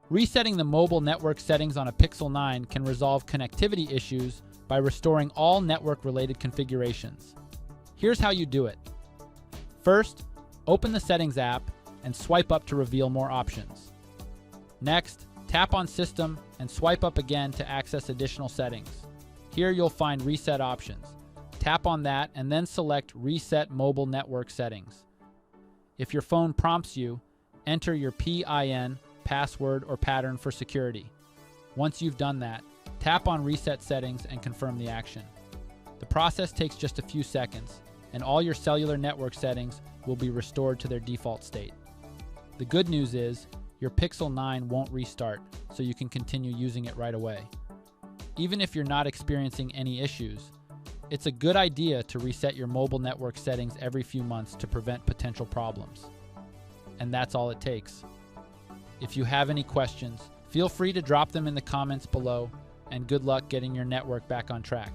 Resetting the mobile network settings on a Pixel 9 can resolve connectivity issues by restoring all network-related configurations. Here's how you do it. First, open the Settings app and swipe up to reveal more options. Next, tap on System and swipe up again to access additional settings. Here you'll find Reset options. Tap on that and then select Reset Mobile Network Settings. If your phone prompts you, enter your PIN, password, or pattern for security. Once you've done that, tap on Reset Settings and confirm the action. The process takes just a few seconds, and all your cellular network settings will be restored to their default state. The good news is, your Pixel 9 won't restart, so you can continue using it right away. Even if you're not experiencing any issues, it's a good idea to reset your mobile network settings every few months to prevent potential problems. And that's all it takes. If you have any questions, feel free to drop them in the comments below, and good luck getting your network back on track.